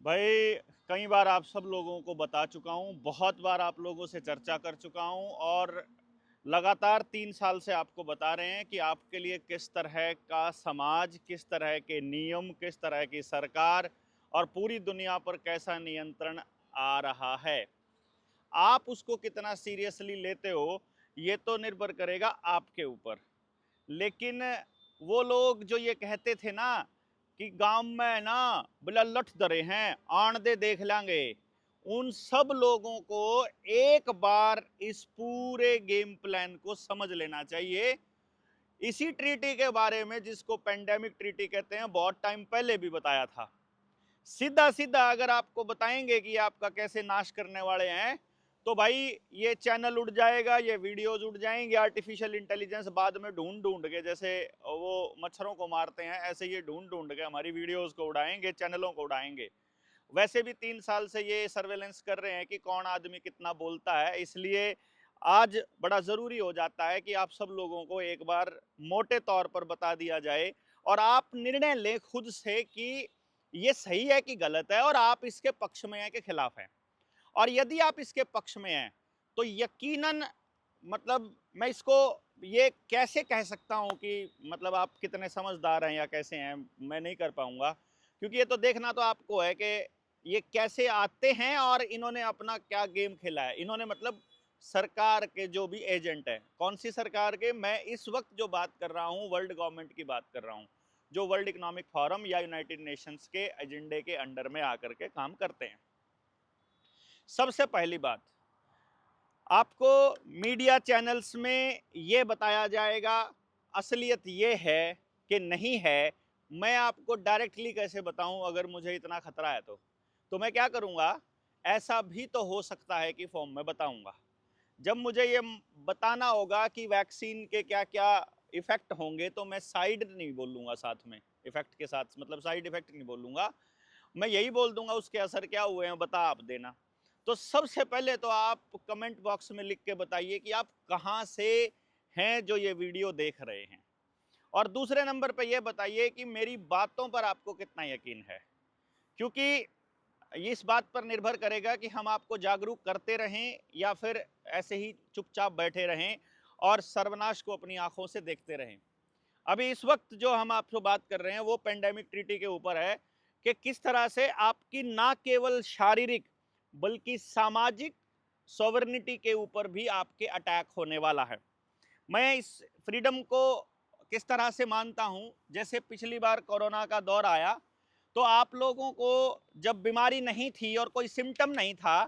भाई, कई बार आप सब लोगों को बता चुका हूँ, बहुत बार आप लोगों से चर्चा कर चुका हूँ और लगातार 3 साल से आपको बता रहे हैं कि आपके लिए किस तरह का समाज, किस तरह के नियम, किस तरह की सरकार और पूरी दुनिया पर कैसा नियंत्रण आ रहा है। आप उसको कितना सीरियसली लेते हो, ये तो निर्भर करेगा आपके ऊपर। लेकिन वो लोग जो ये कहते थे ना कि गांव में ना बिला लठ दरे हैं, आन दे देख लेंगे, उन सब लोगों को एक बार इस पूरे गेम प्लान को समझ लेना चाहिए। इसी ट्रीटी के बारे में, जिसको पेंडेमिक ट्रीटी कहते हैं, बहुत टाइम पहले भी बताया था। सीधा सीधा अगर आपको बताएंगे कि आपका कैसे नाश करने वाले हैं, तो भाई ये चैनल उड़ जाएगा, ये वीडियोज उड़ जाएंगे। आर्टिफिशियल इंटेलिजेंस बाद में ढूंढ ढूंढ के, जैसे वो मच्छरों को मारते हैं, ऐसे ये ढूंढ ढूंढ के हमारी वीडियोज को उड़ाएंगे, चैनलों को उड़ाएंगे। वैसे भी 3 साल से ये सर्वेलेंस कर रहे हैं कि कौन आदमी कितना बोलता है, इसलिए आज बड़ा जरूरी हो जाता है कि आप सब लोगों को एक बार मोटे तौर पर बता दिया जाए और आप निर्णय लें खुद से कि ये सही है कि गलत है, और आप इसके पक्ष में हैं कि खिलाफ हैं। और यदि आप इसके पक्ष में हैं तो यकीनन, मतलब मैं इसको ये कैसे कह सकता हूं कि मतलब आप कितने समझदार हैं या कैसे हैं, मैं नहीं कर पाऊंगा, क्योंकि ये तो देखना तो आपको है कि ये कैसे आते हैं और इन्होंने अपना क्या गेम खेला है। इन्होंने मतलब सरकार के जो भी एजेंट हैं, कौन सी सरकार के, मैं इस वक्त जो बात कर रहा हूँ वर्ल्ड गवर्नमेंट की बात कर रहा हूँ, जो वर्ल्ड इकोनॉमिक फोरम या यूनाइटेड नेशंस के एजेंडे के अंडर में आकर के काम करते हैं। सबसे पहली बात, आपको मीडिया चैनल्स में ये बताया जाएगा, असलियत ये है कि नहीं है। मैं आपको डायरेक्टली कैसे बताऊं अगर मुझे इतना खतरा है तो मैं क्या करूंगा, ऐसा भी तो हो सकता है कि फॉर्म में बताऊंगा। जब मुझे ये बताना होगा कि वैक्सीन के क्या क्या इफेक्ट होंगे, तो मैं साइड नहीं बोलूंगा, साथ में इफेक्ट के साथ, मतलब साइड इफेक्ट नहीं बोलूंगा, मैं यही बोल दूंगा उसके असर क्या हुए हैं, बता आप देना। तो सबसे पहले तो आप कमेंट बॉक्स में लिख के बताइए कि आप कहाँ से हैं जो ये वीडियो देख रहे हैं। और दूसरे नंबर पे ये बताइए कि मेरी बातों पर आपको कितना यकीन है, क्योंकि इस बात पर निर्भर करेगा कि हम आपको जागरूक करते रहें या फिर ऐसे ही चुपचाप बैठे रहें और सर्वनाश को अपनी आंखों से देखते रहें। अभी इस वक्त जो हम आपसे बात कर रहे हैं वो पेंडेमिक ट्रीटी के ऊपर है कि किस तरह से आपकी ना केवल शारीरिक बल्कि सामाजिक सॉवरेनिटी के ऊपर भी आपके अटैक होने वाला है। मैं इस फ्रीडम को किस तरह से मानता हूं, जैसे पिछली बार कोरोना का दौर आया तो आप लोगों को जब बीमारी नहीं थी और कोई सिम्टम नहीं था,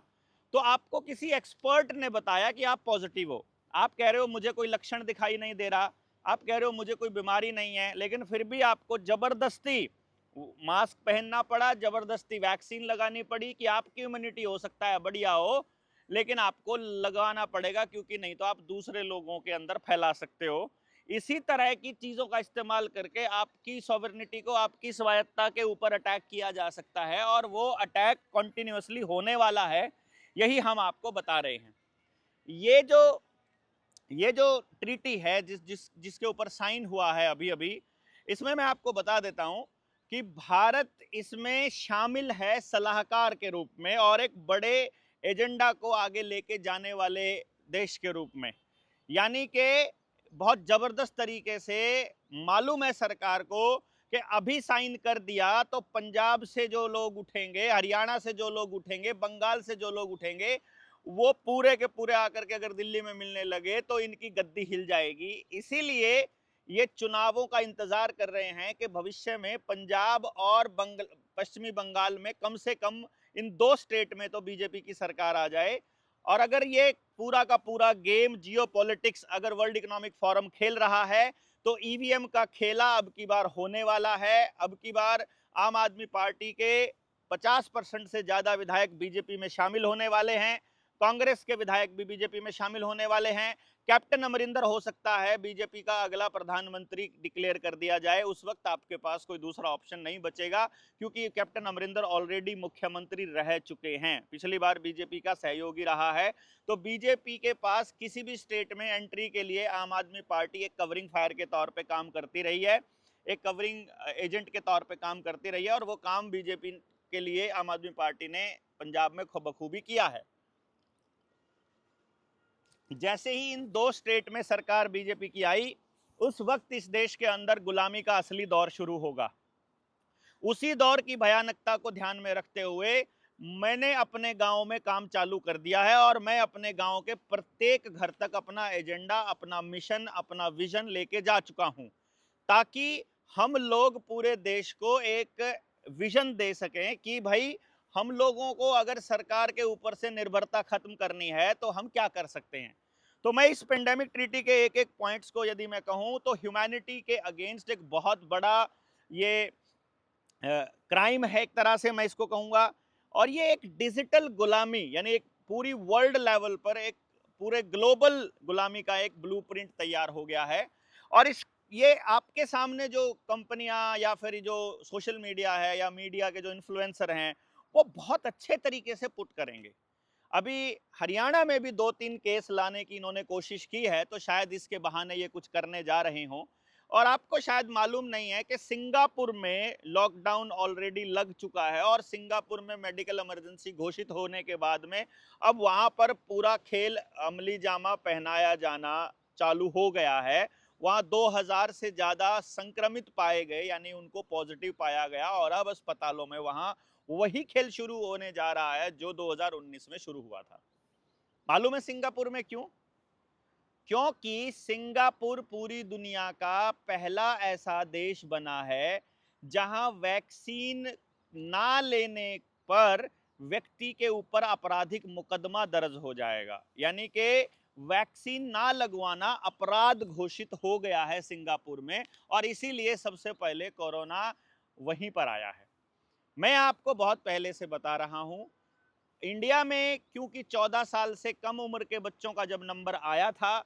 तो आपको किसी एक्सपर्ट ने बताया कि आप पॉजिटिव हो। आप कह रहे हो मुझे कोई लक्षण दिखाई नहीं दे रहा, आप कह रहे हो मुझे कोई बीमारी नहीं है, लेकिन फिर भी आपको जबरदस्ती मास्क पहनना पड़ा, जबरदस्ती वैक्सीन लगानी पड़ी कि आपकी इम्यूनिटी हो सकता है बढ़िया हो, लेकिन आपको लगाना पड़ेगा, क्योंकि नहीं तो आप दूसरे लोगों के अंदर फैला सकते हो। इसी तरह की चीजों का इस्तेमाल करके आपकी सॉवरेनिटी को, आपकी स्वायत्ता के ऊपर अटैक किया जा सकता है, और वो अटैक कंटिन्यूअसली होने वाला है। यही हम आपको बता रहे हैं। ये जो ये जो ट्रीटी है जिसके ऊपर साइन हुआ है अभी अभी, इसमें मैं आपको बता देता हूं कि भारत इसमें शामिल है सलाहकार के रूप में और एक बड़े एजेंडा को आगे लेके जाने वाले देश के रूप में। यानी कि बहुत जबरदस्त तरीके से मालूम है सरकार को कि अभी साइन कर दिया तो पंजाब से जो लोग उठेंगे, हरियाणा से जो लोग उठेंगे, बंगाल से जो लोग उठेंगे, वो पूरे के पूरे आकर के अगर दिल्ली में मिलने लगे तो इनकी गद्दी हिल जाएगी। इसीलिए ये चुनावों का इंतजार कर रहे हैं कि भविष्य में पंजाब और पश्चिमी बंगाल में कम से कम इन दो स्टेट में तो बीजेपी की सरकार आ जाए। और अगर ये पूरा का पूरा गेम जियोपॉलिटिक्स अगर वर्ल्ड इकोनॉमिक फोरम खेल रहा है, तो ईवीएम का खेला अब की बार होने वाला है। अब की बार आम आदमी पार्टी के 50% से ज्यादा विधायक बीजेपी में शामिल होने वाले हैं, कांग्रेस के विधायक भी बीजेपी में शामिल होने वाले हैं। कैप्टन अमरिंदर हो सकता है बीजेपी का अगला प्रधानमंत्री डिक्लेयर कर दिया जाए, उस वक्त आपके पास कोई दूसरा ऑप्शन नहीं बचेगा, क्योंकि कैप्टन अमरिंदर ऑलरेडी मुख्यमंत्री रह चुके हैं, पिछली बार बीजेपी का सहयोगी रहा है। तो बीजेपी के पास किसी भी स्टेट में एंट्री के लिए आम आदमी पार्टी एक कवरिंग फायर के तौर पर काम करती रही है, एक कवरिंग एजेंट के तौर पर काम करती रही है, और वो काम बीजेपी आपके लिए आम आदमी पार्टी ने पंजाब में बखूबी किया है। जैसे ही इन 2 स्टेट में सरकार बीजेपी की आई, उस वक्त इस देश के अंदर गुलामी का असली दौर शुरू होगा। उसी दौर की भयानकता को ध्यान में रखते हुए मैंने अपने गांव में काम चालू कर दिया है और मैं अपने गांव के प्रत्येक घर तक अपना एजेंडा, अपना मिशन, अपना विजन लेके जा चुका हूं, ताकि हम लोग पूरे देश को एक विजन दे सकें कि भाई हम लोगों को अगर सरकार के ऊपर से निर्भरता खत्म करनी है तो हम क्या कर सकते हैं। तो मैं इस पेंडेमिक ट्रीटी के एक एक पॉइंट्स को यदि मैं कहूं तो ह्यूमैनिटी के अगेंस्ट एक बहुत बड़ा ये क्राइम है, एक तरह से मैं इसको कहूंगा। और ये एक डिजिटल गुलामी, यानी एक पूरी वर्ल्ड लेवल पर एक पूरे ग्लोबल गुलामी का एक ब्लूप्रिंट तैयार हो गया है। और ये आपके सामने जो कंपनियां या फिर जो सोशल मीडिया है या मीडिया के जो इन्फ्लुएंसर हैं, वो बहुत अच्छे तरीके से पुट करेंगे। अभी हरियाणा में भी 2-3 केस लाने की इन्होंने कोशिश की है, तो शायद इसके बहाने ये कुछ करने जा रहे हों। और आपको शायद मालूम नहीं है कि सिंगापुर में लॉकडाउन ऑलरेडी लग चुका है और सिंगापुर में मेडिकल इमरजेंसी घोषित होने के बाद में अब वहां पर पूरा खेल अमली जामा पहनाया जाना चालू हो गया है। वहां 2000 से ज्यादा संक्रमित पाए गए, यानी उनको पॉजिटिव पाया गया, और अब अस्पतालों में वहां वही खेल शुरू होने जा रहा है जो 2019 में शुरू हुआ था। मालूम है सिंगापुर में क्यों? क्योंकि सिंगापुर पूरी दुनिया का पहला ऐसा देश बना है जहां वैक्सीन ना लेने पर व्यक्ति के ऊपर आपराधिक मुकदमा दर्ज हो जाएगा, यानी कि वैक्सीन ना लगवाना अपराध घोषित हो गया है सिंगापुर में, और इसीलिए सबसे पहले कोरोना वहीं पर आया है। मैं आपको बहुत पहले से बता रहा हूं, इंडिया में क्योंकि 14 साल से कम उम्र के बच्चों का जब नंबर आया था,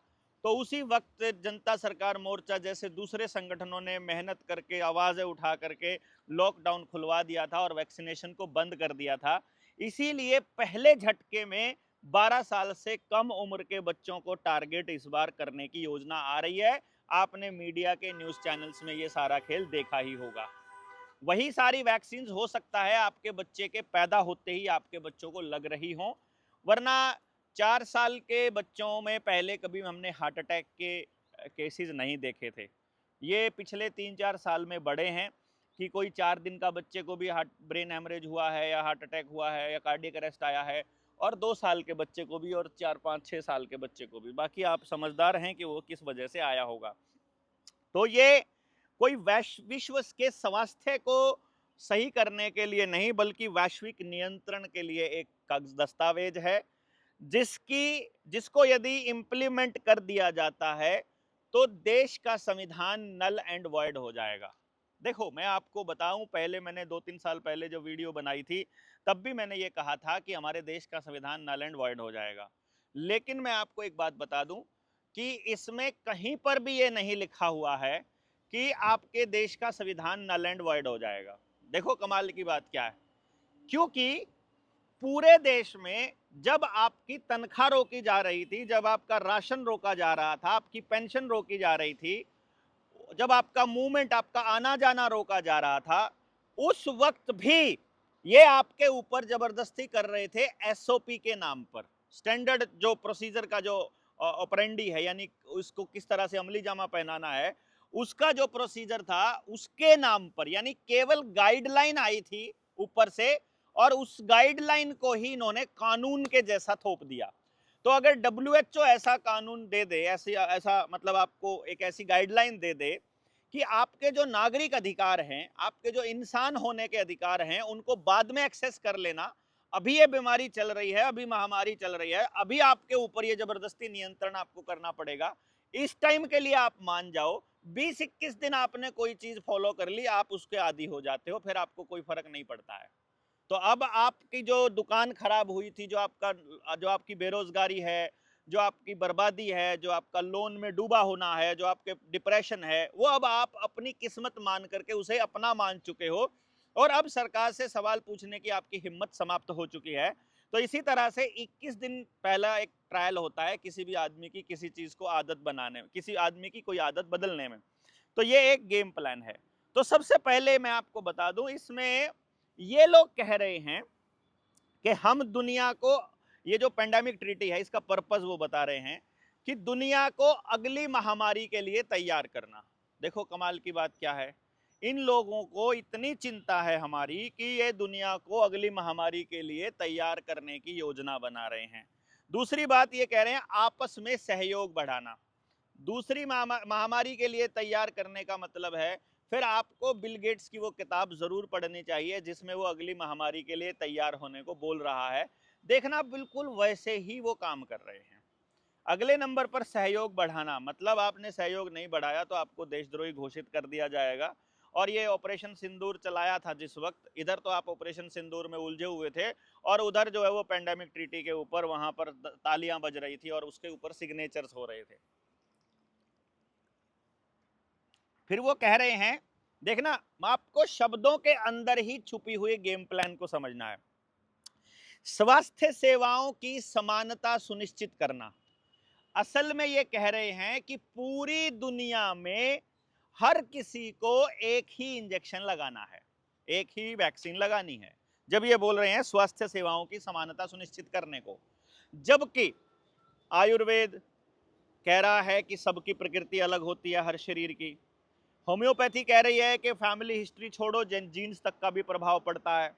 तो उसी वक्त जनता सरकार मोर्चा जैसे दूसरे संगठनों ने मेहनत करके, आवाजें उठा करके लॉकडाउन खुलवा दिया था और वैक्सीनेशन को बंद कर दिया था। इसीलिए पहले झटके में 12 साल से कम उम्र के बच्चों को टारगेट इस बार करने की योजना आ रही है। आपने मीडिया के न्यूज चैनल्स में ये सारा खेल देखा ही होगा। वही सारी वैक्सीन हो सकता है आपके बच्चे के पैदा होते ही आपके बच्चों को लग रही हो, वरना 4 साल के बच्चों में पहले कभी हमने हार्ट अटैक के केसेस नहीं देखे थे। ये पिछले 3-4 साल में बढ़े हैं कि कोई 4 दिन का बच्चे को भी ब्रेन हेमरेज हुआ है या हार्ट अटैक हुआ है या कार्डियक अरेस्ट आया है, और 2 साल के बच्चे को भी और 4-5-6 साल के बच्चे को भी। बाकी आप समझदार हैं कि वो किस वजह से आया होगा। तो ये कोई विश्व के स्वास्थ्य को सही करने के लिए नहीं, बल्कि वैश्विक नियंत्रण के लिए एक दस्तावेज है, जिसको यदि इम्प्लीमेंट कर दिया जाता है तो देश का संविधान नल एंड वॉइड हो जाएगा। देखो, मैं आपको बताऊं, पहले मैंने 2-3 साल पहले जो वीडियो बनाई थी, तब भी मैंने ये कहा था कि हमारे देश का संविधान नल एंड वॉइड हो जाएगा। लेकिन मैं आपको एक बात बता दूं कि इसमें कहीं पर भी ये नहीं लिखा हुआ है कि आपके देश का संविधान नल एंड वॉइड हो जाएगा। देखो कमाल की बात क्या है, क्योंकि पूरे देश में जब आपकी तनख्वाह रोकी जा रही थी, जब आपका राशन रोका जा रहा था, आपकी पेंशन रोकी जा रही थी, जब आपका मूवमेंट, आपका आना जाना रोका जा रहा था, उस वक्त भी ये आपके ऊपर जबरदस्ती कर रहे थे एसओपी के नाम पर। स्टैंडर्ड जो प्रोसीजर का जो ऑपरेंडी है, यानी उसको किस तरह से अमली जामा पहनाना है, उसका जो प्रोसीजर था उसके नाम पर, यानी केवल गाइडलाइन आई थी ऊपर से, और उस गाइडलाइन को ही इन्होंने कानून के जैसा थोप दिया। तो अगर WHO ऐसा कानून दे दे, ऐसा मतलब आपको एक ऐसी गाइडलाइन दे दे कि आपके जो नागरिक अधिकार हैं, आपके जो इंसान होने के अधिकार हैं, उनको बाद में एक्सेस कर लेना, अभी ये बीमारी चल रही है, अभी महामारी चल रही है, अभी आपके ऊपर ये जबरदस्ती नियंत्रण आपको करना पड़ेगा, इस टाइम के लिए आप मान जाओ, 20-21 दिन आपने कोई चीज फॉलो कर ली, आप उसके आदी हो जाते हो, फिर आपको कोई फर्क नहीं पड़ता है। तो अब आपकी जो दुकान खराब हुई थी, जो आपकी बेरोजगारी है, जो आपकी बर्बादी है, जो आपका लोन में डूबा होना है, जो आपके डिप्रेशन है, वो अब आप अपनी किस्मत मान करके उसे अपना मान चुके हो, और अब सरकार से सवाल पूछने की आपकी हिम्मत समाप्त हो चुकी है। तो इसी तरह से 21 दिन पहला एक ट्रायल होता है किसी भी आदमी की किसी चीज को आदत बनाने में, किसी आदमी की कोई आदत बदलने में। तो ये एक गेम प्लान है। तो सबसे पहले मैं आपको बता दूं, इसमें ये लोग कह रहे हैं कि हम दुनिया को, ये जो पेंडेमिक ट्रीटी है इसका पर्पस वो बता रहे हैं कि दुनिया को अगली महामारी के लिए तैयार करना। देखो कमाल की बात क्या है, इन लोगों को इतनी चिंता है हमारी कि ये दुनिया को अगली महामारी के लिए तैयार करने की योजना बना रहे हैं। दूसरी बात ये कह रहे हैं आपस में सहयोग बढ़ाना। दूसरी महामारी के लिए तैयार करने का मतलब है फिर आपको बिल गेट्स की वो किताब जरूर पढ़नी चाहिए जिसमें वो अगली महामारी के लिए तैयार होने को बोल रहा है। देखना बिल्कुल वैसे ही वो काम कर रहे हैं। अगले नंबर पर सहयोग बढ़ाना, मतलब आपने सहयोग नहीं बढ़ाया तो आपको देशद्रोही घोषित कर दिया जाएगा। और ये ऑपरेशन सिंदूर चलाया था जिस वक्त, इधर तो आप ऑपरेशन सिंदूर में उलझे हुए थे और उधर जो है वो पेंडेमिक ट्रीटी के ऊपर वहां पर तालियां बज रही थी और उसके ऊपर सिग्नेचर्स हो रहे थे। फिर वो कह रहे हैं, देखना आपको शब्दों के अंदर ही छुपी हुई गेम प्लान को समझना है। स्वास्थ्य सेवाओं की समानता सुनिश्चित करना। असल में ये कह रहे हैं कि पूरी दुनिया में हर किसी को एक ही इंजेक्शन लगाना है, एक ही वैक्सीन लगानी है, जब ये बोल रहे हैं स्वास्थ्य सेवाओं की समानता सुनिश्चित करने को। जबकि आयुर्वेद कह रहा है कि सबकी प्रकृति अलग होती है हर शरीर की। होम्योपैथी कह रही है कि फैमिली हिस्ट्री छोड़ो, जीन्स तक का भी प्रभाव पड़ता है।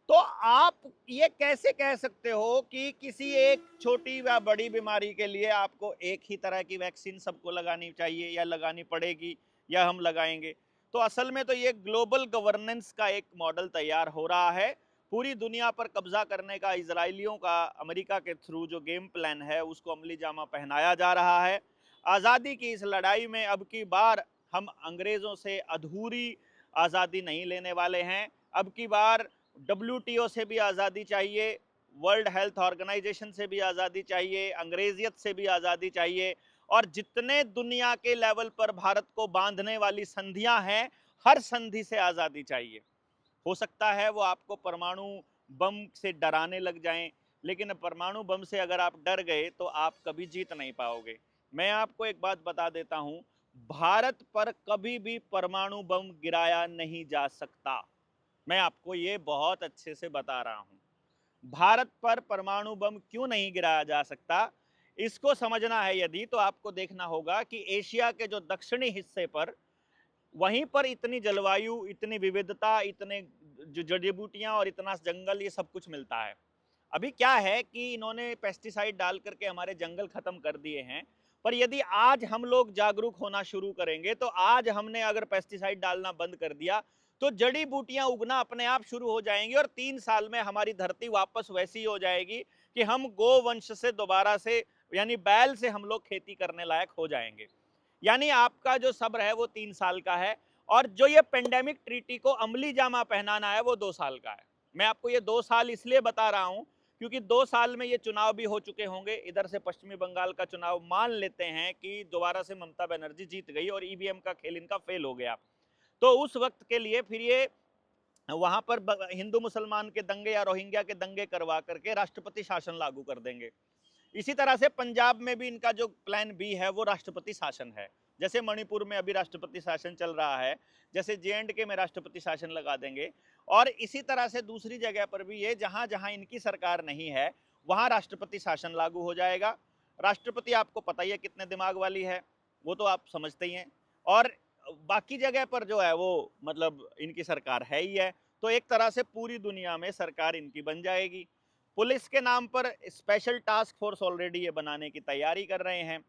तो आप ये कैसे कह सकते हो कि किसी एक छोटी या बड़ी बीमारी के लिए आपको एक ही तरह की वैक्सीन सबको लगानी चाहिए या लगानी पड़ेगी या हम लगाएंगे? तो असल में तो ये ग्लोबल गवर्नेंस का एक मॉडल तैयार हो रहा है। पूरी दुनिया पर कब्जा करने का इजरायलियों का अमेरिका के थ्रू जो गेम प्लान है उसको अमली जामा पहनाया जा रहा है। आज़ादी की इस लड़ाई में अब की बार हम अंग्रेज़ों से अधूरी आज़ादी नहीं लेने वाले हैं। अब की बार WTO से भी आज़ादी चाहिए, वर्ल्ड हेल्थ ऑर्गेनाइजेशन से भी आज़ादी चाहिए, अंग्रेजियत से भी आज़ादी चाहिए। और जितने दुनिया के लेवल पर भारत को बांधने वाली संधियां हैं, हर संधि से आज़ादी चाहिए। हो सकता है वो आपको परमाणु बम से डराने लग जाएं, लेकिन परमाणु बम से अगर आप डर गए तो आप कभी जीत नहीं पाओगे। मैं आपको एक बात बता देता हूं, भारत पर कभी भी परमाणु बम गिराया नहीं जा सकता। मैं आपको ये बहुत अच्छे से बता रहा हूं। भारत पर परमाणु बम क्यों नहीं गिराया जा सकता, इसको समझना है यदि, तो आपको देखना होगा कि एशिया के जो दक्षिणी हिस्से पर, वहीं पर इतनी जलवायु, इतनी विविधता, इतने जो जड़ी बूटियां और इतना जंगल, ये सब कुछ मिलता है। अभी क्या है कि इन्होंने पेस्टिसाइड डाल करके हमारे जंगल खत्म कर दिए हैं। पर यदि आज हम लोग जागरूक होना शुरू करेंगे, तो आज हमने अगर पेस्टिसाइड डालना बंद कर दिया तो जड़ी बूटियां उगना अपने आप शुरू हो जाएंगी और 3 साल में हमारी धरती वापस वैसी हो जाएगी कि हम गोवंश से दोबारा से, यानी बैल से हम लोग खेती करने लायक हो जाएंगे। यानी आपका जो सब्र है वो 3 साल का है और जो ये पेंडेमिक ट्रीटी को अमली जामा पहनाना है वो 2 साल का है। मैं आपको ये 2 साल इसलिए बता रहा हूं क्योंकि 2 साल में ये चुनाव भी हो चुके होंगे। इधर से पश्चिमी बंगाल का चुनाव मान लेते हैं कि दोबारा से ममता बनर्जी जीत गई और ईवीएम का खेल इनका फेल हो गया, तो उस वक्त के लिए फिर ये वहां पर हिंदू मुसलमान के दंगे या रोहिंग्या के दंगे करवा करके राष्ट्रपति शासन लागू कर देंगे। इसी तरह से पंजाब में भी इनका जो प्लान बी है वो राष्ट्रपति शासन है। जैसे मणिपुर में अभी राष्ट्रपति शासन चल रहा है, जैसे JNK में राष्ट्रपति शासन लगा देंगे। और इसी तरह से दूसरी जगह पर भी ये जहां जहां इनकी सरकार नहीं है वहां राष्ट्रपति शासन लागू हो जाएगा। राष्ट्रपति आपको पता ही है कितने दिमाग वाली है, वो तो आप समझते ही हैं। और बाकी जगह पर जो है वो मतलब इनकी सरकार है ही है। तो एक तरह से पूरी दुनिया में सरकार इनकी बन जाएगी। पुलिस के नाम पर स्पेशल टास्क फोर्स ऑलरेडी ये बनाने की तैयारी कर रहे हैं।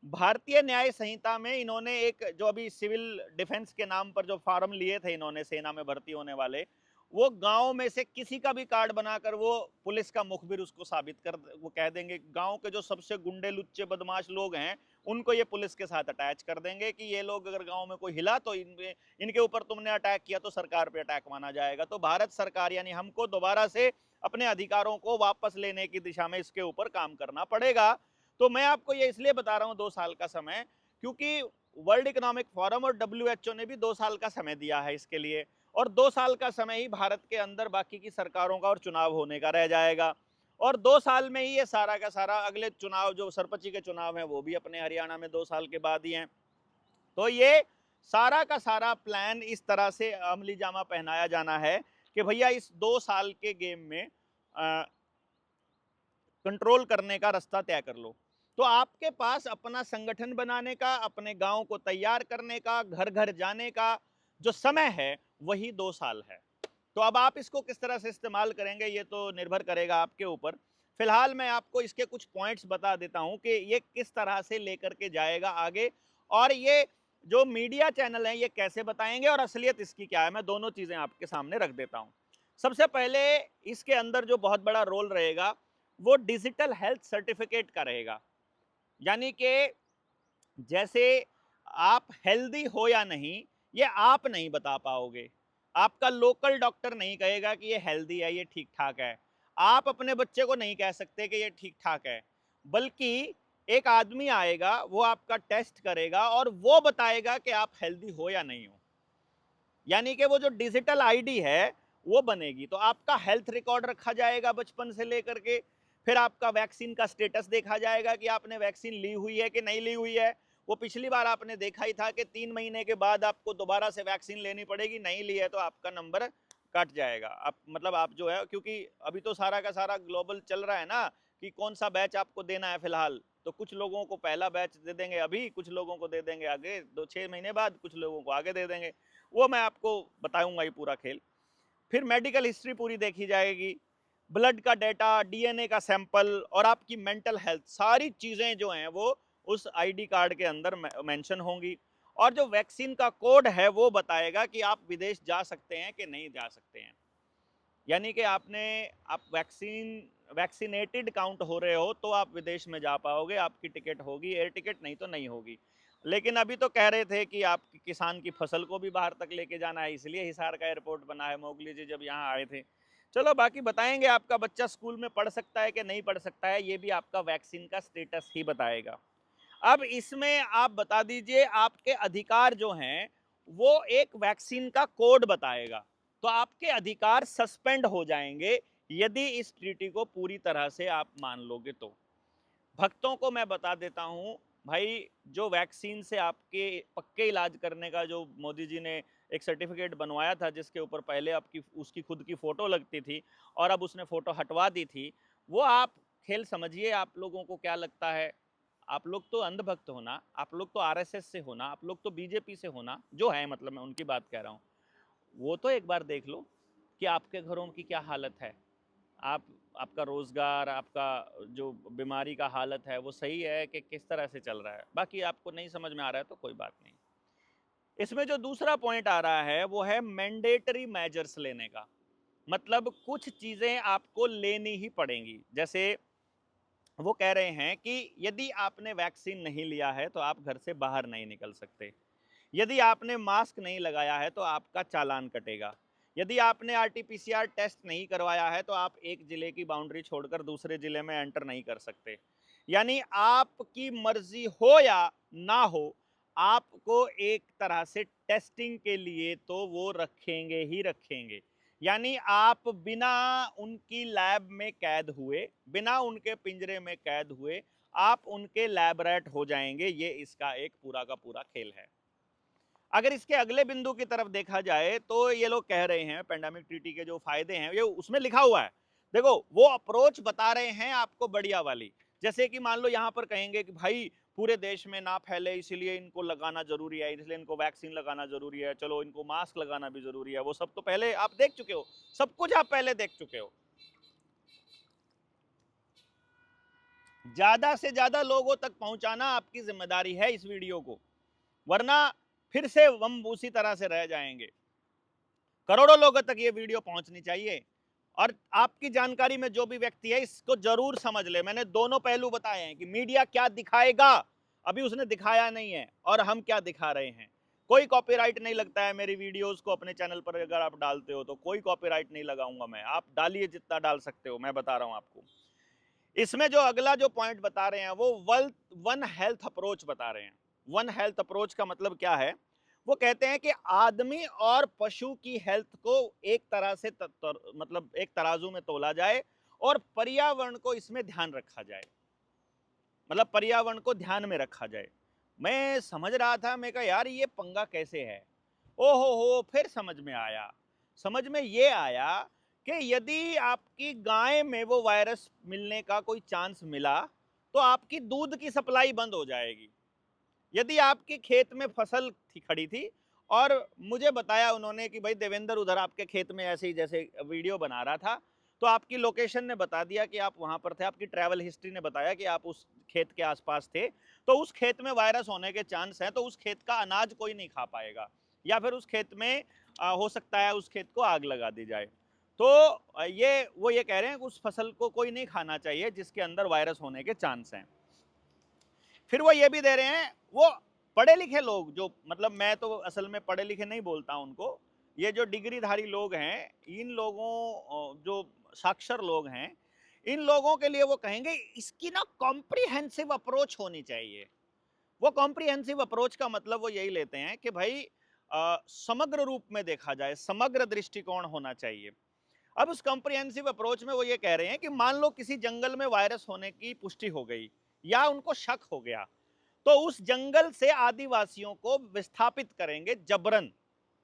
भारतीय न्याय संहिता में इन्होंने एक जो अभी सिविल डिफेंस के नाम पर जो फार्म लिए थे इन्होंने सेना में भर्ती होने वाले, वो गांव में से किसी का भी कार्ड बनाकर वो पुलिस का मुखबिर उसको साबित कर, वो कह देंगे गांव के जो सबसे गुंडे लुच्चे बदमाश लोग हैं उनको ये पुलिस के साथ अटैच कर देंगे कि ये लोग अगर गांव में कोई हिला तो इनके ऊपर तुमने अटैक किया तो सरकार पे अटैक माना जाएगा। तो भारत सरकार यानी हमको दोबारा से अपने अधिकारों को वापस लेने की दिशा में इसके ऊपर काम करना पड़ेगा। तो मैं आपको ये इसलिए बता रहा हूँ 2 साल का समय, क्योंकि वर्ल्ड इकोनॉमिक फोरम और WHO ने भी 2 साल का समय दिया है इसके लिए। और 2 साल का समय ही भारत के अंदर बाकी की सरकारों का और चुनाव होने का रह जाएगा। और 2 साल में ही ये सारा का सारा अगले चुनाव जो सरपंची के चुनाव हैं वो भी अपने हरियाणा में 2 साल के बाद ही हैं। तो ये सारा का सारा प्लान इस तरह से अमली जामा पहनाया जाना है कि कि भैया इस 2 साल के गेम में कंट्रोल करने का रास्ता तय कर लो। तो आपके पास अपना संगठन बनाने का, अपने गांव को तैयार करने का, घर घर जाने का जो समय है वही 2 साल है। तो अब आप इसको किस तरह से इस्तेमाल करेंगे ये तो निर्भर करेगा आपके ऊपर। फिलहाल मैं आपको इसके कुछ पॉइंट्स बता देता हूं कि ये किस तरह से लेकर के जाएगा आगे, और ये जो मीडिया चैनल है ये कैसे बताएंगे और असलियत इसकी क्या है, मैं दोनों चीजें आपके सामने रख देता हूं। सबसे पहले इसके अंदर जो बहुत बड़ा रोल रहेगा वो डिजिटल हेल्थ सर्टिफिकेट का रहेगा। यानी कि जैसे आप हेल्दी हो या नहीं ये आप नहीं बता पाओगे, आपका लोकल डॉक्टर नहीं कहेगा कि ये हेल्दी है, ये ठीक ठाक है, आप अपने बच्चे को नहीं कह सकते कि ये ठीक ठाक है, बल्कि एक आदमी आएगा वो आपका टेस्ट करेगा और वो बताएगा कि आप हेल्दी हो या नहीं हो। यानी कि वो जो डिजिटल आईडी है वो बनेगी। तो आपका हेल्थ रिकॉर्ड रखा जाएगा बचपन से लेकर के, फिर आपका वैक्सीन का स्टेटस देखा जाएगा कि आपने वैक्सीन ली हुई है कि नहीं ली हुई है। वो पिछली बार आपने देखा ही था कि 3 महीने के बाद आपको दोबारा से वैक्सीन लेनी पड़ेगी, नहीं ली है तो आपका नंबर कट जाएगा। आप मतलब आप जो है, क्योंकि अभी तो सारा का सारा ग्लोबल चल रहा है ना कि कौन सा बैच आपको देना है फिलहाल, तो कुछ लोगों को पहला बैच दे देंगे अभी, कुछ लोगों को दे देंगे आगे 2-6 महीने बाद, कुछ लोगों को आगे दे देंगे, वो मैं आपको बताऊंगा ये पूरा खेल। फिर मेडिकल हिस्ट्री पूरी देखी जाएगी, ब्लड का डेटा, डीएनए का सैंपल और आपकी मेंटल हेल्थ, सारी चीजें जो हैं वो उस आईडी कार्ड के अंदर मेंशन होंगी। और जो वैक्सीन का कोड है वो बताएगा कि आप विदेश जा सकते हैं कि नहीं जा सकते हैं। यानी कि आप वैक्सीनेटेड काउंट हो रहे हो तो आप विदेश में जा पाओगे, आपकी टिकट होगी, एयर टिकट, नहीं तो नहीं होगी। लेकिन अभी तो कह रहे थे कि आप किसान की फसल को भी बाहर तक लेके जाना है, इसलिए हिसार का एयरपोर्ट बना है, मोगली जी जब यहाँ आए थे। चलो बाकी बताएंगे, आपका बच्चा स्कूल में पढ़ सकता है कि नहीं पढ़ सकता है ये भी आपका वैक्सीन का स्टेटस ही बताएगा। अब इसमें आप बता दीजिए आपके अधिकार जो हैं वो एक वैक्सीन का कोड बताएगा, तो आपके अधिकार सस्पेंड हो जाएंगे यदि इस ट्रीटी को पूरी तरह से आप मान लोगे तो। भक्तों को मैं बता देता हूं भाई, जो वैक्सीन से आपके पक्के इलाज करने का जो मोदी जी ने एक सर्टिफिकेट बनवाया था जिसके ऊपर पहले आपकी उसकी खुद की फोटो लगती थी और अब उसने फोटो हटवा दी थी, वो आप खेल समझिए आप लोगों को क्या लगता है। आप लोग तो अंधभक्त होना, आप लोग तो आरएसएस से होना, आप लोग तो बीजेपी से होना, जो है मतलब मैं उनकी बात कह रहा हूँ, वो तो एक बार देख लो कि आपके घरों की क्या हालत है। आप आपका रोज़गार, आपका जो बीमारी का हालत है वो सही है कि किस तरह से चल रहा है। बाकी आपको नहीं समझ में आ रहा है तो कोई बात नहीं। इसमें जो दूसरा पॉइंट आ रहा है वो है मैंडेटरी मेजर्स लेने का। मतलब कुछ चीज़ें आपको लेनी ही पड़ेंगी। जैसे वो कह रहे हैं कि यदि आपने वैक्सीन नहीं लिया है तो आप घर से बाहर नहीं निकल सकते, यदि आपने मास्क नहीं लगाया है तो आपका चालान कटेगा, यदि आपने आरटीपीसीआर टेस्ट नहीं करवाया है तो आप एक जिले की बाउंड्री छोड़कर दूसरे जिले में एंटर नहीं कर सकते। यानी आपकी मर्जी हो या ना हो, आपको एक तरह से टेस्टिंग के लिए तो वो रखेंगे ही रखेंगे। यानी आप बिना उनकी लैब में कैद हुए, बिना उनके पिंजरे में कैद हुए आप उनके लैब रैट हो जाएंगे। ये इसका एक पूरा का पूरा खेल है। अगर इसके अगले बिंदु की तरफ देखा जाए तो ये लोग कह रहे हैं पेंडेमिक ट्रीटी के जो फायदे हैं ये उसमें लिखा हुआ है। देखो वो अप्रोच बता रहे हैं आपको बढ़िया वाली। जैसे कि मान लो यहाँ पर कहेंगे कि भाई पूरे देश में ना फैले इसलिए इनको लगाना जरूरी है, इसलिए इनको वैक्सीन लगाना जरूरी है, चलो इनको मास्क लगाना भी जरूरी है। वो सब तो पहले आप देख चुके हो, सब कुछ आप पहले देख चुके हो। ज्यादा से ज्यादा लोगों तक पहुंचाना आपकी जिम्मेदारी है इस वीडियो को, वरना फिर से हम उसी तरह से रह जाएंगे। करोड़ों लोगों तक ये वीडियो पहुंचनी चाहिए। और आपकी जानकारी में जो भी व्यक्ति है इसको जरूर समझ ले, मैंने दोनों पहलू बताए हैं कि मीडिया क्या दिखाएगा, अभी उसने दिखाया नहीं है, और हम क्या दिखा रहे हैं। कोई कॉपीराइट नहीं लगता है मेरी वीडियोस को अपने चैनल पर, अगर आप डालते हो तो कोई कॉपीराइट नहीं लगाऊंगा मैं, आप डालिए जितना डाल सकते हो, मैं बता रहा हूं आपको। इसमें जो अगला जो पॉइंट बता रहे हैं वो वन हेल्थ अप्रोच बता रहे हैं। वन हेल्थ अप्रोच का मतलब क्या है, वो कहते हैं कि आदमी और पशु की हेल्थ को एक तरह से मतलब एक तराजू में तोला जाए और पर्यावरण को इसमें ध्यान रखा जाए, मतलब पर्यावरण को ध्यान में रखा जाए। मैं समझ रहा था, मैं कहा यार ये पंगा कैसे है, ओहो हो फिर समझ में आया। समझ में ये आया कि यदि आपकी गाय में वो वायरस मिलने का कोई चांस मिला तो आपकी दूध की सप्लाई बंद हो जाएगी। यदि आपके खेत में फसल थी खड़ी थी और मुझे बताया उन्होंने कि भाई देवेंद्र उधर आपके खेत में ऐसे ही जैसे वीडियो बना रहा था, तो आपकी लोकेशन ने बता दिया कि आप वहां पर थे, आपकी ट्रैवल हिस्ट्री ने बताया कि आप उस खेत के आसपास थे, तो उस खेत में वायरस होने के चांस हैं, तो उस खेत का अनाज कोई नहीं खा पाएगा या फिर उस खेत में हो सकता है उस खेत को आग लगा दी जाए। तो वो ये कह रहे हैं कि उस फसल को कोई नहीं खाना चाहिए जिसके अंदर वायरस होने के चांस हैं। फिर वो ये भी दे रहे हैं, वो पढ़े लिखे लोग जो, मतलब मैं तो असल में पढ़े लिखे नहीं बोलता उनको, ये जो डिग्रीधारी लोग हैं, इन लोगों जो साक्षर लोग हैं, इन लोगों के लिए वो कहेंगे इसकी ना कॉम्प्रिहेंसिव अप्रोच होनी चाहिए। वो कॉम्प्रिहेंसिव अप्रोच का मतलब वो यही लेते हैं कि भाई समग्र रूप में देखा जाए, समग्र दृष्टिकोण होना चाहिए। अब उस कॉम्प्रिहेंसिव अप्रोच में वो ये कह रहे हैं कि मान लो किसी जंगल में वायरस होने की पुष्टि हो गई या उनको शक हो गया, तो उस जंगल से आदिवासियों को विस्थापित करेंगे जबरन।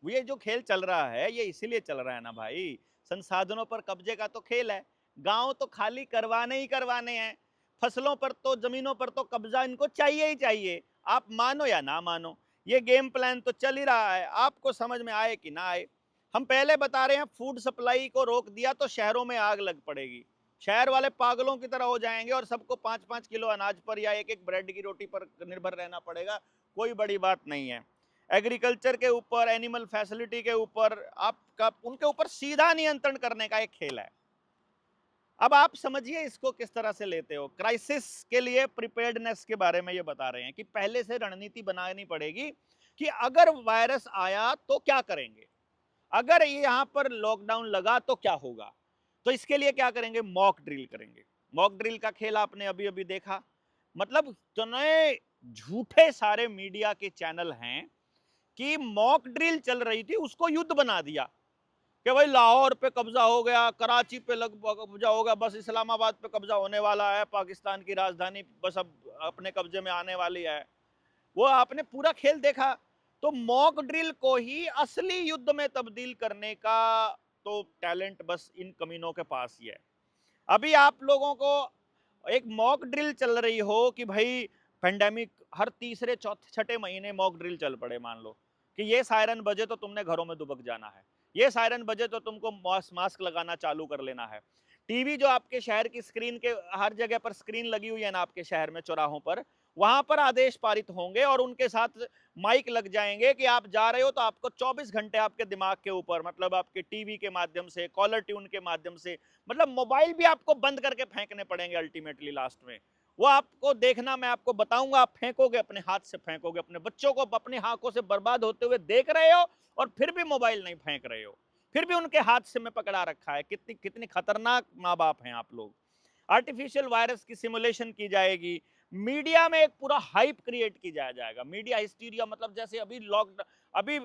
ये जो खेल चल रहा है ये इसीलिए चल रहा है ना भाई, संसाधनों पर कब्जे का तो खेल है। गांव तो खाली करवाने ही करवाने हैं, फसलों पर तो, जमीनों पर तो कब्जा इनको चाहिए ही चाहिए। आप मानो या ना मानो, ये गेम प्लान तो चल ही रहा है, आपको समझ में आए कि ना आए। हम पहले बता रहे हैं फूड सप्लाई को रोक दिया तो शहरों में आग लग पड़ेगी, शहर वाले पागलों की तरह हो जाएंगे और सबको 5-5 किलो अनाज पर या एक ब्रेड की रोटी पर निर्भर रहना पड़ेगा। कोई बड़ी बात नहीं है। एग्रीकल्चर के ऊपर, एनिमल फैसिलिटी के ऊपर आपका, उनके ऊपर सीधा नियंत्रण करने का एक खेल है। अब आप समझिए इसको किस तरह से लेते हो। क्राइसिस के लिए प्रिपेयर्डनेस के बारे में ये बता रहे हैं कि पहले से रणनीति बनानी पड़ेगी कि अगर वायरस आया तो क्या करेंगे, अगर ये यहाँ पर लॉकडाउन लगा तो क्या होगा। तो इसके लिए क्या करेंगे, मॉक ड्रिल करेंगे। मॉक ड्रिल का खेल आपने अभी अभी देखा, मतलब इतने झूठे सारे मीडिया के चैनल हैं कि मॉक ड्रिल चल रही थी उसको युद्ध बना दिया कि भाई लाहौर पे कब्जा हो गया, कराची पे कब्जा हो गया, बस इस्लामाबाद पे कब्जा होने वाला है, पाकिस्तान की राजधानी बस अब अपने कब्जे में आने वाली है। वो आपने पूरा खेल देखा। तो मॉक ड्रिल को ही असली युद्ध में तब्दील करने का तो टैलेंट बस इन कमीनों के पास ही है। अभी आप लोगों को एक मॉक ड्रिल चल रही हो कि भाई पेंडेमिक हर तीसरे चौथे छठे महीने मॉक ड्रिल चल पड़े, मान लो कि ये सायरन बजे तो तुमने घरों में दुबक जाना है, ये सायरन बजे तो तुमको मास्क लगाना चालू कर लेना है। टीवी जो आपके शहर की स्क्रीन के, हर जगह पर स्क्रीन लगी हुई है ना आपके शहर में चौराहों पर, वहां पर आदेश पारित होंगे और उनके साथ माइक लग जाएंगे कि आप जा रहे हो तो आपको 24 घंटे आपके दिमाग के ऊपर, मतलब आपके टीवी के माध्यम से, कॉलर ट्यून के माध्यम से, मतलब मोबाइल भी आपको बंद करके फेंकने पड़ेंगे अल्टीमेटली लास्ट में। वो आपको देखना, मैं आपको बताऊंगा, आप फेंकोगे, अपने हाथ से फेंकोगे, अपने बच्चों को अपनी आंखों से बर्बाद होते हुए देख रहे हो और फिर भी मोबाइल नहीं फेंक रहे हो, फिर भी उनके हाथ से में पकड़ा रखा है। कितनी कितनी खतरनाक माँ बाप हैं आप लोग। आर्टिफिशियल वायरस की सिमुलेशन की जाएगी, मीडिया में एक पूरा हाइप क्रिएट की जाएगा, मीडिया हिस्टीरिया, मतलब जैसे अभी लॉकडाउन, अभी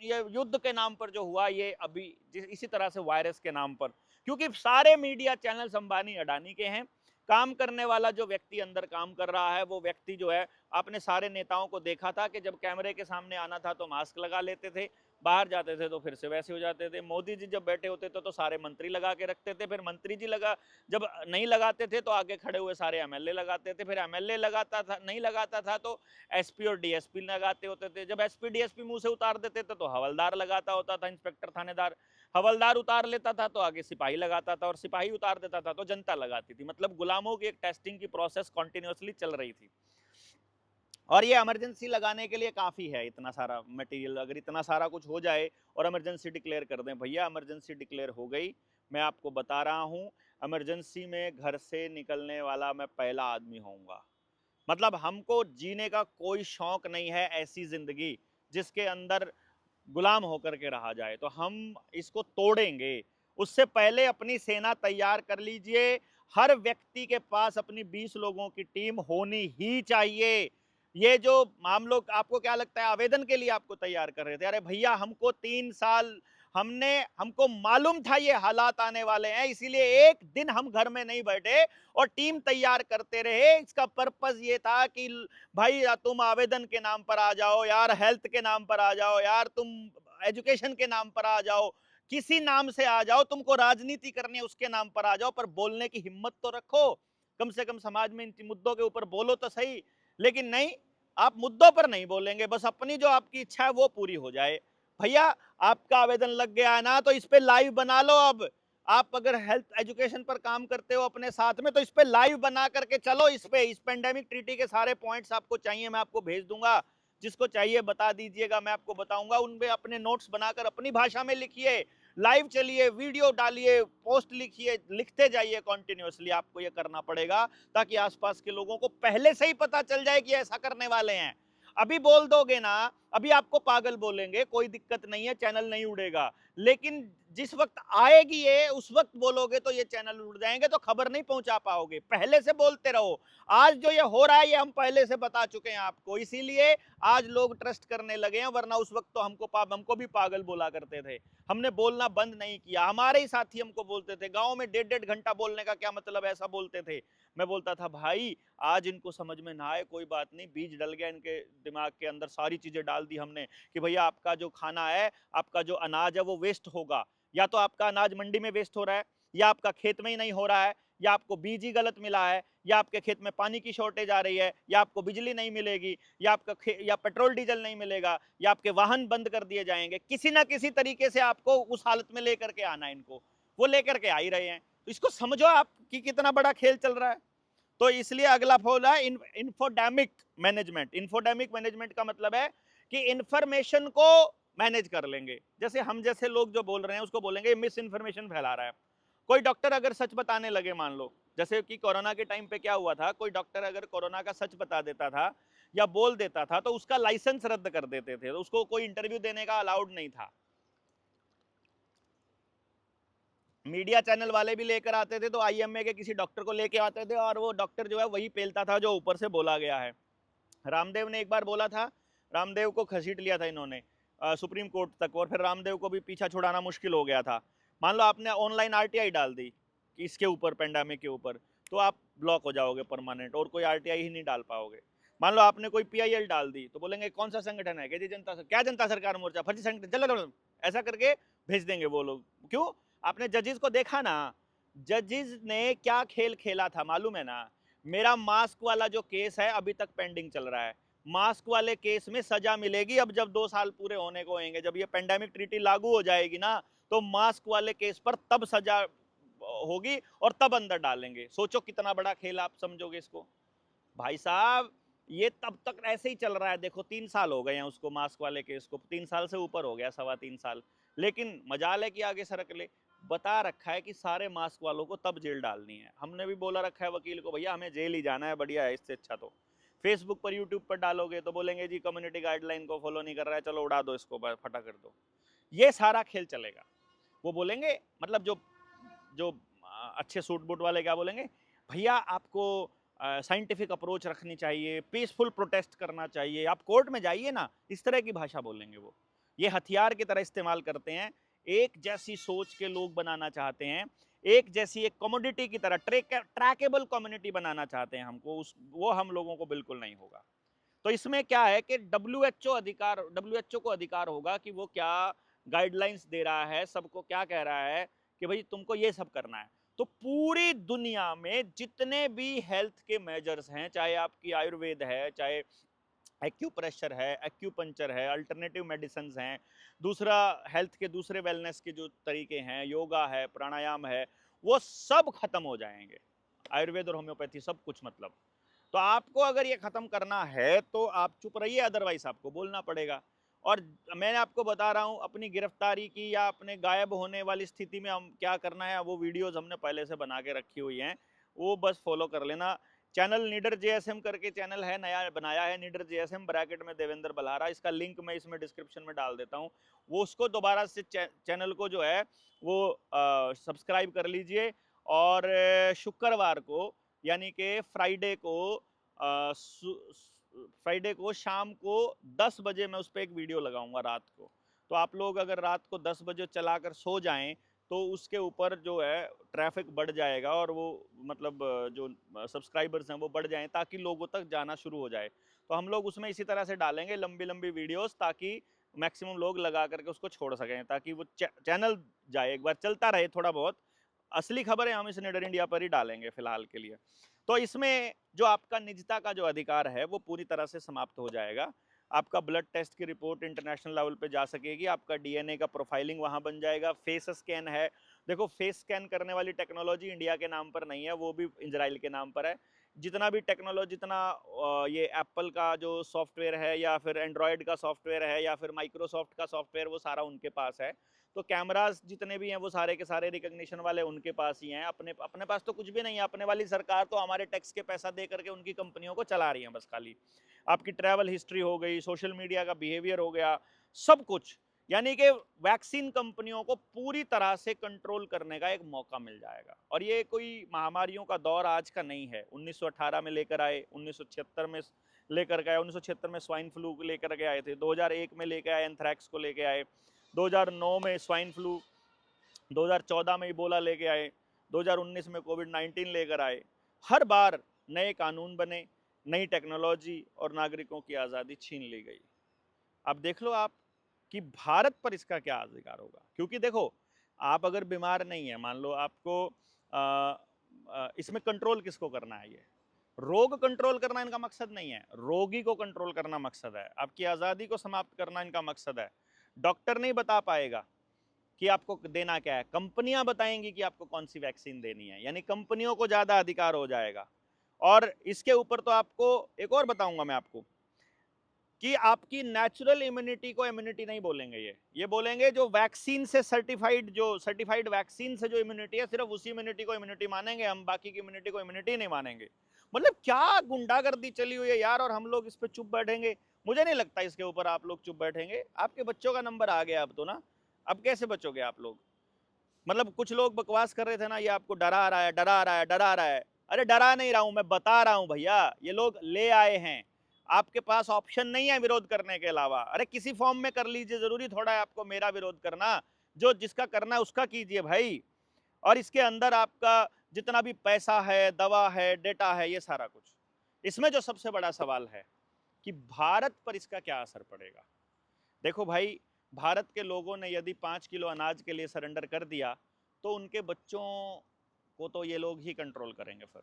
ये युद्ध के नाम पर जो हुआ, ये अभी इसी तरह से वायरस के नाम पर, क्योंकि सारे मीडिया चैनल्स अंबानी अडानी के हैं। काम करने वाला जो व्यक्ति अंदर काम कर रहा है, वो व्यक्ति जो है, आपने सारे नेताओं को देखा था कि जब कैमरे के सामने आना था तो मास्क लगा लेते थे, बाहर जाते थे तो फिर से वैसे हो जाते थे। मोदी जी जब बैठे होते थे तो सारे मंत्री लगा के रखते थे, फिर मंत्री जी जब नहीं लगाते थे तो आगे खड़े हुए सारे एमएलए लगाते थे, फिर एमएलए लगाता था, नहीं लगाता था तो एसपी और डीएसपी लगाते होते थे, जब एसपी डीएसपी मुंह से उतार देते थे तो हवलदार लगाता होता था, इंस्पेक्टर थानेदार। हवलदार उतार लेता था तो आगे सिपाही लगाता था, और सिपाही उतार देता था तो जनता लगाती थी। मतलब गुलामों की एक टेस्टिंग की प्रोसेस कॉन्टिन्यूसली चल रही थी। और ये इमरजेंसी लगाने के लिए काफ़ी है, इतना सारा मटेरियल, अगर इतना सारा कुछ हो जाए और इमरजेंसी डिक्लेयर कर दें, भैया इमरजेंसी डिक्लेयर हो गई, मैं आपको बता रहा हूँ, इमरजेंसी में घर से निकलने वाला मैं पहला आदमी होऊंगा। मतलब हमको जीने का कोई शौक नहीं है ऐसी जिंदगी जिसके अंदर गुलाम होकर के रहा जाए, तो हम इसको तोड़ेंगे। उससे पहले अपनी सेना तैयार कर लीजिए, हर व्यक्ति के पास अपनी 20 लोगों की टीम होनी ही चाहिए। ये जो हम लोग, आपको क्या लगता है आवेदन के लिए आपको तैयार कर रहे थे, अरे भैया हमको 3 साल हमको मालूम था ये हालात आने वाले हैं, इसीलिए एक दिन हम घर में नहीं बैठे और टीम तैयार करते रहे। इसका पर्पस ये था कि भाई तुम आवेदन के नाम पर आ जाओ यार, हेल्थ के नाम पर आ जाओ यार, तुम एजुकेशन के नाम पर आ जाओ, किसी नाम से आ जाओ, तुमको राजनीति करनी है उसके नाम पर आ जाओ, पर बोलने की हिम्मत तो रखो। कम से कम समाज में इन मुद्दों के ऊपर बोलो तो सही। लेकिन नहीं, आप मुद्दों पर नहीं बोलेंगे, बस अपनी जो आपकी इच्छा है वो पूरी हो जाए। भैया आपका आवेदन लग गया है ना, तो इस पे लाइव बना लो। अब आप अगर हेल्थ एजुकेशन पर काम करते हो अपने साथ में, तो इस पे लाइव बना करके चलो। इस पे इस पेंडेमिक ट्रीटी के सारे पॉइंट्स आपको चाहिए, मैं आपको भेज दूंगा। जिसको चाहिए बता दीजिएगा, मैं आपको बताऊंगा। उनपे अपने नोट्स बनाकर अपनी भाषा में लिखिए, लाइव चलिए, वीडियो डालिए, पोस्ट लिखिए, लिखते जाइए कंटिन्यूअसली। आपको ये करना पड़ेगा ताकि आसपास के लोगों को पहले से ही पता चल जाए कि ऐसा करने वाले हैं। अभी बोल दोगे ना, अभी आपको पागल बोलेंगे, कोई दिक्कत नहीं है, चैनल नहीं उड़ेगा। लेकिन जिस वक्त आएगी ये, उस वक्त बोलोगे तो ये चैनल उड़ जाएंगे, तो खबर नहीं पहुंचा पाओगे। पहले से बोलते रहो। आज जो ये हो रहा है ये हम पहले से बता चुके हैं आपको, इसीलिए आज लोग ट्रस्ट करने लगे हैं, वरना उस वक्त तो हमको भी पागल बोला करते थे। हमने बोलना बंद नहीं किया, हमारे ही साथी हमको बोलते थे, गांव में 1.5 घंटा बोलने का क्या मतलब, ऐसा बोलते थे। मैं बोलता था भाई आज इनको समझ में ना आए कोई बात नहीं, बीज डल गया इनके दिमाग के अंदर, सारी चीजें डाल दी हमने कि भैया आपका जो खाना है, आपका जो अनाज है वो वेस्ट होगा। या तो आपका अनाज मंडी में वेस्ट हो रहा है, या आपका खेत में ही नहीं हो रहा है, या आपको बीज ही गलत मिला है, या आपके खेत में पानी की शॉर्टेज आ रही है, या आपको बिजली नहीं मिलेगी, या या पेट्रोल डीजल नहीं मिलेगा, या आपके वाहन बंद कर दिए जाएंगे। किसी ना किसी तरीके से आपको उस हालत में लेकर के आना है इनको, वो लेकर के आ ही रहे हैं। तो इसको समझो आप कि कितना बड़ा खेल चल रहा है। तो इसलिए अगला फॉल है इंफोडेमिक मैनेजमेंट। इंफोडेमिक मैनेजमेंट का मतलब है कि इंफॉर्मेशन को मैनेज कर लेंगे। जैसे हम जैसे लोग जो बोल रहे हैं उसको बोलेंगे मिस इन्फॉर्मेशन फैला रहा है। कोई डॉक्टर अगर सच बताने लगे, मान लो जैसे कि कोरोना के टाइम पे क्या हुआ था, कोई डॉक्टर अगर कोरोना का सच बता देता था या बोल देता था, तो उसका लाइसेंस रद्द कर देते थे, तो उसको कोई इंटरव्यू देने का अलाउड नहीं था। मीडिया चैनल वाले भी लेकर आते थे, तो आईएमए के किसी डॉक्टर को लेके आते थे, और वो डॉक्टर जो है वही पेलता था जो ऊपर से बोला गया है। रामदेव ने एक बार बोला था, रामदेव को घसीट लिया था इन्होंने सुप्रीम कोर्ट तक, और फिर रामदेव को भी पीछा छुड़ाना मुश्किल हो गया था। मान लो आपने ऑनलाइन आरटीआई डाल दी कि इसके ऊपर, पेंडेमिक के ऊपर, तो आप ब्लॉक हो जाओगे परमानेंट, और कोई आरटीआई ही नहीं डाल पाओगे। मान लो आपने कोई पीआईएल डाल दी, तो बोलेंगे कौन सा संगठन है, कहती जनता क्या जनता सरकार मोर्चा, फर्जी संगठन, चलो ऐसा करके भेज देंगे वो लोग। क्यों? आपने जजेस को देखा ना, जजेस ने क्या खेल खेला था मालूम है ना। मेरा मास्क वाला जो केस है अभी तक पेंडिंग चल रहा है। मास्क वाले केस में सजा मिलेगी अब जब 2 साल पूरे होने को होंगे, जब ये पेंडेमिक ट्रीटी लागू हो जाएगी ना, तो मास्क वाले केस पर तब सजा होगी और तब अंदर डालेंगे। सोचो कितना बड़ा खेल आप समझोगे इसको। भाई साहब ये तब तक ऐसे ही चल रहा है, देखो 3 साल हो गए हैं उसको, मास्क वाले केस को 3 साल से ऊपर हो गया, 3.25 साल। लेकिन मजाल है कि आगे सरक ले। बता रखा है कि सारे मास्क वालों को तब जेल डालनी है। हमने भी बोला रखा है वकील को, भैया हमें जेल ही जाना है, बढ़िया है, इससे अच्छा तो फेसबुक पर यूट्यूब पर डालोगे तो बोलेंगे जी कम्युनिटी गाइडलाइन को फॉलो नहीं कर रहा है, चलो उड़ा दो इसको, फटा कर दो। ये सारा खेल चलेगा। वो बोलेंगे मतलब जो जो अच्छे सूट बूट वाले क्या बोलेंगे, भैया आपको साइंटिफिक अप्रोच रखनी चाहिए, पीसफुल प्रोटेस्ट करना चाहिए, आप कोर्ट में जाइए ना, इस तरह की भाषा बोलेंगे वो। ये हथियार की तरह इस्तेमाल करते हैं। एक जैसी सोच के लोग बनाना चाहते हैं, एक जैसी एक कमोडिटी की तरह, ट्रैकेबल कम्युनिटी बनाना चाहते हैं हमको, वो हम लोगों को बिल्कुल नहीं होगा। तो इसमें क्या है कि डब्ल्यूएचओ को अधिकार होगा कि वो क्या गाइडलाइंस दे रहा है, सबको क्या कह रहा है कि भाई तुमको ये सब करना है। तो पूरी दुनिया में जितने भी हेल्थ के मेजर्स हैं, चाहे आपकी आयुर्वेद है, चाहे एक्यूप्रेशर है, एक्यूपंचर है, अल्टरनेटिव मेडिसिन हैं, दूसरा हेल्थ के दूसरे वेलनेस के जो तरीके हैं, योगा है, प्राणायाम है, वो सब खत्म हो जाएंगे। आयुर्वेद और होम्योपैथी सब कुछ मतलब। तो आपको अगर ये खत्म करना है तो आप चुप रहिए, अदरवाइज आपको बोलना पड़ेगा। और मैं आपको बता रहा हूँ अपनी गिरफ्तारी की या अपने गायब होने वाली स्थिति में हम क्या करना है, वो वीडियोस हमने पहले से बना के रखी हुई हैं, वो बस फॉलो कर लेना। चैनल नीडर जेएसएम करके चैनल है, नया बनाया है, नीडर जेएसएम ब्रैकेट में देवेंद्र बल्हारा, इसका लिंक मैं इसमें डिस्क्रिप्शन में डाल देता हूँ। वो उसको दोबारा से चैनल को जो है वो सब्सक्राइब कर लीजिए। और शुक्रवार को यानी कि फ्राइडे को शाम को 10 बजे मैं उस पर एक वीडियो लगाऊंगा रात को। तो आप लोग अगर रात को 10 बजे चलाकर सो जाएं तो उसके ऊपर जो है ट्रैफिक बढ़ जाएगा, और वो मतलब जो सब्सक्राइबर्स हैं वो बढ़ जाएं, ताकि लोगों तक जाना शुरू हो जाए। तो हम लोग उसमें इसी तरह से डालेंगे लंबी लंबी वीडियोस, ताकि मैक्सिमम लोग लगा करके उसको छोड़ सकें, ताकि वो चैनल जाए, एक बार चलता रहे थोड़ा बहुत। असली खबरें हम इस निडर इंडिया पर ही डालेंगे फिलहाल के लिए। तो इसमें जो आपका निजता का जो अधिकार है वो पूरी तरह से समाप्त हो जाएगा। आपका ब्लड टेस्ट की रिपोर्ट इंटरनेशनल लेवल पे जा सकेगी, आपका डीएनए का प्रोफाइलिंग वहां बन जाएगा, फेस स्कैन है। देखो, फेस स्कैन करने वाली टेक्नोलॉजी इंडिया के नाम पर नहीं है, वो भी इजराइल के नाम पर है। जितना भी टेक्नोलॉजी, जितना ये एप्पल का जो सॉफ्टवेयर है या फिर एंड्रॉयड का सॉफ्टवेयर है या फिर माइक्रोसॉफ्ट का सॉफ्टवेयर, वो सारा उनके पास है। तो कैमरास जितने भी हैं वो सारे के सारे रिकॉग्निशन वाले उनके पास ही हैं। अपने अपने पास तो कुछ भी नहीं है। अपने वाली सरकार तो हमारे टैक्स के पैसा दे करके उनकी कंपनियों को चला रही है बस खाली। आपकी ट्रैवल हिस्ट्री हो गई, सोशल मीडिया का बिहेवियर हो गया, सब कुछ। यानी कि वैक्सीन कंपनियों को पूरी तरह से कंट्रोल करने का एक मौका मिल जाएगा। और ये कोई महामारियों का दौर आज का नहीं है। 1918 में लेकर आए, 1976 में लेकर गए, 1976 में स्वाइन फ्लू लेकर के आए थे, 2001 में लेकर आए, एंथ्रैक्स को लेकर आए, 2009 में स्वाइन फ्लू, 2014 में इबोला लेके आए, 2019 में कोविड-19 लेकर आए। हर बार नए कानून बने, नई टेक्नोलॉजी और नागरिकों की आज़ादी छीन ली गई। अब देख लो आप कि भारत पर इसका क्या अधिकार होगा। क्योंकि देखो, आप अगर बीमार नहीं है, मान लो आपको इसमें कंट्रोल किसको करना है? ये रोग कंट्रोल करना इनका मकसद नहीं है, रोगी को कंट्रोल करना मकसद है, आपकी आज़ादी को समाप्त करना इनका मकसद है। डॉक्टर नहीं बता पाएगा कि आपको देना क्या है, कंपनियां बताएंगी कि आपको कौन सी वैक्सीन देनी है। यानी कंपनियों को ज़्यादा अधिकार हो जाएगा। और इसके ऊपर तो आपको एक और बताऊंगा मैं आपको कि आपकी नेचुरल इम्यूनिटी को इम्यूनिटी नहीं बोलेंगे, ये बोलेंगे जो वैक्सीन से सर्टिफाइड वैक्सीन से जो इम्यूनिटी है, सिर्फ उसी इम्यूनिटी को इम्यूनिटी मानेंगे हम, बाकी की इम्यूनिटी को इम्यूनिटी नहीं मानेंगे। मतलब क्या गुंडागर्दी चली हुई है यार, और हम लोग इस पर चुप बैठेंगे? मुझे नहीं लगता इसके ऊपर आप लोग चुप बैठेंगे। आपके बच्चों का नंबर आ गया अब तो ना, अब कैसे बचोगे आप लोग? मतलब कुछ लोग बकवास कर रहे थे ना, ये आपको डरा रहा है, डरा रहा है, डरा रहा है। अरे डरा नहीं रहा हूं, मैं बता रहा हूं भैया, ये लोग ले आए हैं। आपके पास ऑप्शन नहीं है विरोध करने के अलावा। अरे किसी फॉर्म में कर लीजिए, जरूरी थोड़ा है आपको मेरा विरोध करना। जो जिसका करना है उसका कीजिए भाई। और इसके अंदर आपका जितना भी पैसा है, दवा है, डेटा है, ये सारा कुछ। इसमें जो सबसे बड़ा सवाल है कि भारत पर इसका क्या असर पड़ेगा। देखो भाई, भारत के लोगों ने यदि 5 किलो अनाज के लिए सरेंडर कर दिया तो उनके बच्चों को तो ये लोग ही कंट्रोल करेंगे फिर।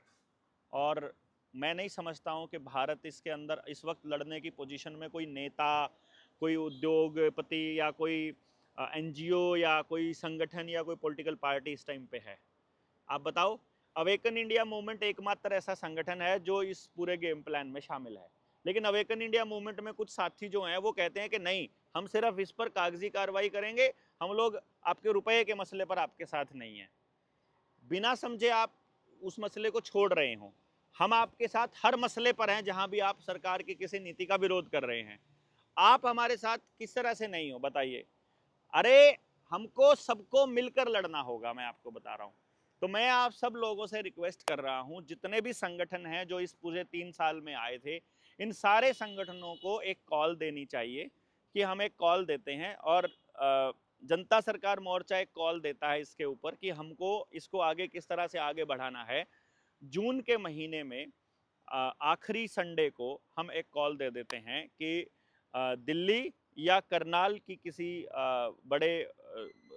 और मैं नहीं समझता हूँ कि भारत इसके अंदर इस वक्त लड़ने की पोजीशन में कोई नेता, कोई उद्योगपति या कोई एनजीओ या कोई संगठन या कोई पॉलिटिकल पार्टी इस टाइम पे है। आप बताओ, अवेकन इंडिया मूवमेंट एकमात्र ऐसा संगठन है जो इस पूरे गेम प्लान में शामिल है। लेकिन अवेकन इंडिया मूवमेंट में कुछ साथी जो हैं वो कहते हैं कि नहीं, हम सिर्फ इस पर कागजी कार्रवाई करेंगे, हम लोग आपके रुपए के मसले पर आपके साथ नहीं हैं। बिना समझे आप उस मसले को छोड़ रहे हो। हम आपके साथ हर मसले पर हैं जहां भी आप सरकार की किसी नीति का विरोध कर रहे हैं। आप हमारे साथ किस तरह से नहीं हो बताइए? अरे हमको सबको मिलकर लड़ना होगा, मैं आपको बता रहा हूं। तो मैं आप सब लोगों से रिक्वेस्ट कर रहा हूं, जितने भी संगठन हैं जो इस पूरे 3 साल में आए थे, इन सारे संगठनों को एक कॉल देनी चाहिए कि हम एक कॉल देते हैं। और जनता सरकार मोर्चा एक कॉल देता है इसके ऊपर कि हमको इसको आगे किस तरह से आगे बढ़ाना है। जून के महीने में आखिरी संडे को हम एक कॉल दे देते हैं कि दिल्ली या करनाल की किसी बड़े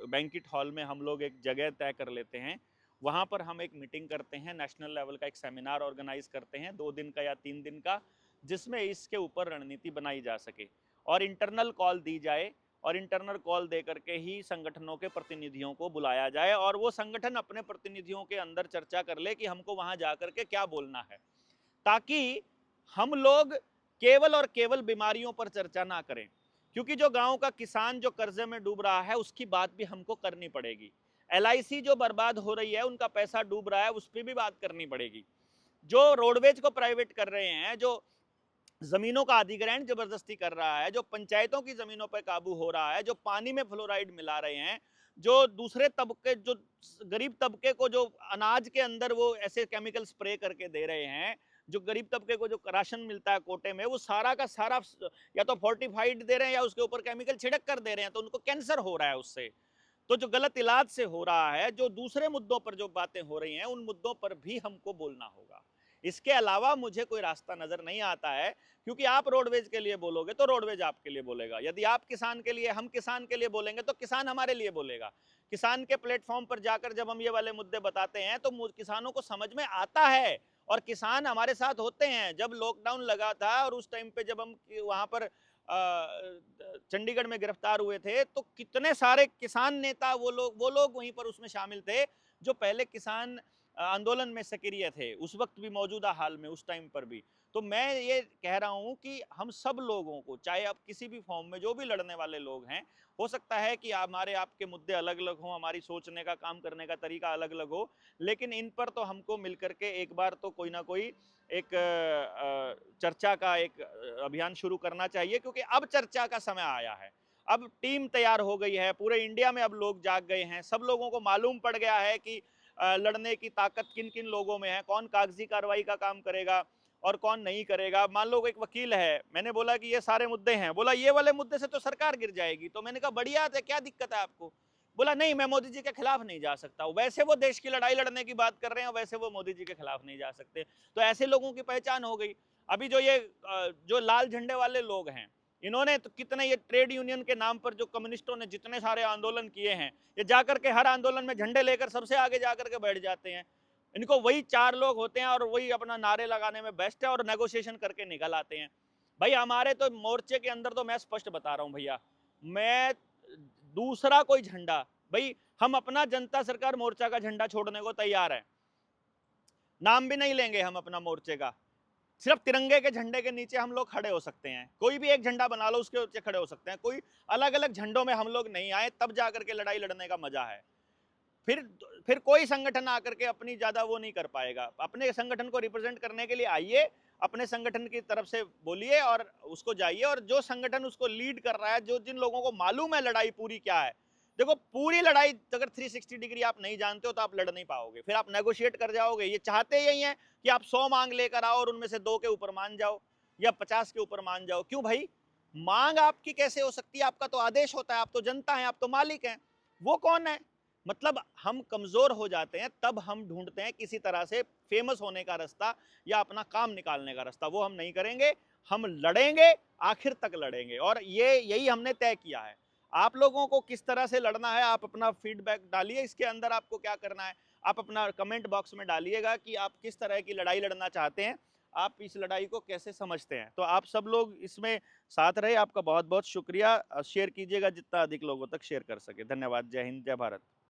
बैंकेट हॉल में हम लोग एक जगह तय कर लेते हैं। वहाँ पर हम एक मीटिंग करते हैं, नेशनल लेवल का एक सेमिनार ऑर्गेनाइज करते हैं 2 दिन का या 3 दिन का, जिसमें इसके ऊपर रणनीति बनाई जा सके और इंटरनल कॉल दी जाए। और इंटरनल कॉल दे करके ही संगठनों के प्रतिनिधियों को बुलाया जाए और वो संगठन अपने प्रतिनिधियों के अंदर चर्चा कर ले कि हमको वहाँ जा करके क्या बोलना है, ताकि हम लोग केवल और केवल बीमारियों पर चर्चा ना करें। क्योंकि जो गांव का किसान जो कर्जे में डूब रहा है उसकी बात भी हमको करनी पड़ेगी। एलआईसी जो बर्बाद हो रही है, उनका पैसा डूब रहा है, उस पर भी बात करनी पड़ेगी। जो रोडवेज को प्राइवेट कर रहे हैं, जो जमीनों का अधिग्रहण जबरदस्ती कर रहा है, जो पंचायतों की जमीनों पर काबू हो रहा है, जो पानी में फ्लोराइड मिला रहे हैं, जो दूसरे तबके, जो गरीब तबके को जो अनाज के अंदर वो ऐसे केमिकल स्प्रे करके दे रहे हैं, जो गरीब तबके को जो राशन मिलता है कोटे में, वो सारा का सारा या तो फोर्टिफाइड दे रहे हैं या उसके ऊपर केमिकल छिड़क कर दे रहे हैं, तो उनको कैंसर हो रहा है उससे। तो जो गलत इलाज से हो रहा है, जो दूसरे मुद्दों पर जो बातें हो रही हैं, उन मुद्दों पर भी हमको बोलना होगा। इसके अलावा मुझे कोई रास्ता नजर नहीं आता है, क्योंकि आप रोडवेज के लिए बोलोगे तो रोडवेज आपके लिए बोलेगा, यदि आप किसान के लिए, हम किसान के लिए बोलेंगे तो किसान हमारे लिए बोलेगा। किसान के प्लेटफॉर्म पर जाकर जब हम ये वाले मुद्दे बताते हैं तो किसानों को समझ में आता है, और किसान हमारे साथ होते हैं। जब लॉकडाउन लगा था और उस टाइम पे जब हम वहां पर चंडीगढ़ में गिरफ्तार हुए थे, तो कितने सारे किसान नेता वो लोग वहीं पर उसमें शामिल थे जो पहले किसान आंदोलन में सक्रिय थे, उस वक्त भी, मौजूदा हाल में, उस टाइम पर भी। तो मैं ये कह रहा हूं कि हम सब लोगों को, चाहे आप किसी भी फॉर्म में जो भी लड़ने वाले लोग हैं, हो सकता है कि हमारे आपके मुद्दे अलग अलग हों, हमारी सोचने का, काम करने का तरीका अलग अलग हो, लेकिन इन पर तो हमको मिलकर के एक बार तो कोई ना कोई एक चर्चा का एक अभियान शुरू करना चाहिए, क्योंकि अब चर्चा का समय आया है। अब टीम तैयार हो गई है, पूरे इंडिया में अब लोग जाग गए हैं, सब लोगों को मालूम पड़ गया है कि लड़ने की ताकत किन किन लोगों में है, कौन कागजी कार्रवाई का काम करेगा और कौन नहीं करेगा। मान लो एक वकील है, मैंने बोला कि ये सारे मुद्दे हैं, बोला ये वाले मुद्दे से तो सरकार गिर जाएगी, तो मैंने कहा बढ़िया है, क्या दिक्कत है आपको? बोला नहीं, मैं मोदी जी के खिलाफ नहीं जा सकता। वैसे वो देश की लड़ाई लड़ने की बात कर रहे हैं, वैसे वो मोदी जी के खिलाफ नहीं जा सकते। तो ऐसे लोगों की पहचान हो गई। अभी जो ये जो लाल झंडे वाले लोग हैं, इन्होंने तो कितने, ये ट्रेड यूनियन के नाम पर जो कम्युनिस्टों ने जितने सारे आंदोलन किए हैं, ये जाकर के हर आंदोलन में झंडे लेकर सबसे आगे जाकर के बैठ जाते हैं। इनको वही 4 लोग होते हैं और वही अपना नारे लगाने में बेस्ट है और नेगोशिएशन करके निकल आते हैं। भाई हमारे तो मोर्चे के अंदर तो मैं स्पष्ट बता रहा हूं भैया, मैं दूसरा कोई झंडा, भाई हम अपना जनता सरकार मोर्चा का झंडा छोड़ने को तैयार है, नाम भी नहीं लेंगे हम अपना मोर्चे का, सिर्फ तिरंगे के झंडे के नीचे हम लोग खड़े हो सकते हैं। कोई भी एक झंडा बना लो, उसके नीचे खड़े हो सकते हैं। कोई अलग अलग झंडों में हम लोग नहीं आए, तब जाकर के लड़ाई लड़ने का मजा है। फिर फिर कोई संगठन आकर के अपनी ज्यादा वो नहीं कर पाएगा। अपने संगठन को रिप्रेजेंट करने के लिए आइए, अपने संगठन की तरफ से बोलिए और उसको जाइए, और जो संगठन उसको लीड कर रहा है, जो जिन लोगों को मालूम है लड़ाई पूरी क्या है, देखो पूरी लड़ाई अगर 360 डिग्री आप नहीं जानते हो तो आप लड़ नहीं पाओगे, फिर आप नेगोशिएट कर जाओगे। ये चाहते यही है कि आप 100 मांग लेकर आओ और उनमें से 2 के ऊपर मान जाओ या 50 के ऊपर मान जाओ। क्यों भाई, मांग आपकी कैसे हो सकती है? आपका तो आदेश होता है, आप तो जनता है, आप तो मालिक हैं। वो कौन है? मतलब हम कमजोर हो जाते हैं, तब हम ढूंढते हैं किसी तरह से फेमस होने का रास्ता या अपना काम निकालने का रास्ता। वो हम नहीं करेंगे, हम लड़ेंगे, आखिर तक लड़ेंगे, और यही हमने तय किया है। आप लोगों को किस तरह से लड़ना है, आप अपना फीडबैक डालिए, इसके अंदर आपको क्या करना है, आप अपना कमेंट बॉक्स में डालिएगा कि आप किस तरह की लड़ाई लड़ना चाहते हैं, आप इस लड़ाई को कैसे समझते हैं। तो आप सब लोग इसमें साथ रहे, आपका बहुत बहुत शुक्रिया। शेयर कीजिएगा जितना अधिक लोगों तक शेयर कर सके। धन्यवाद। जय हिंद, जय भारत।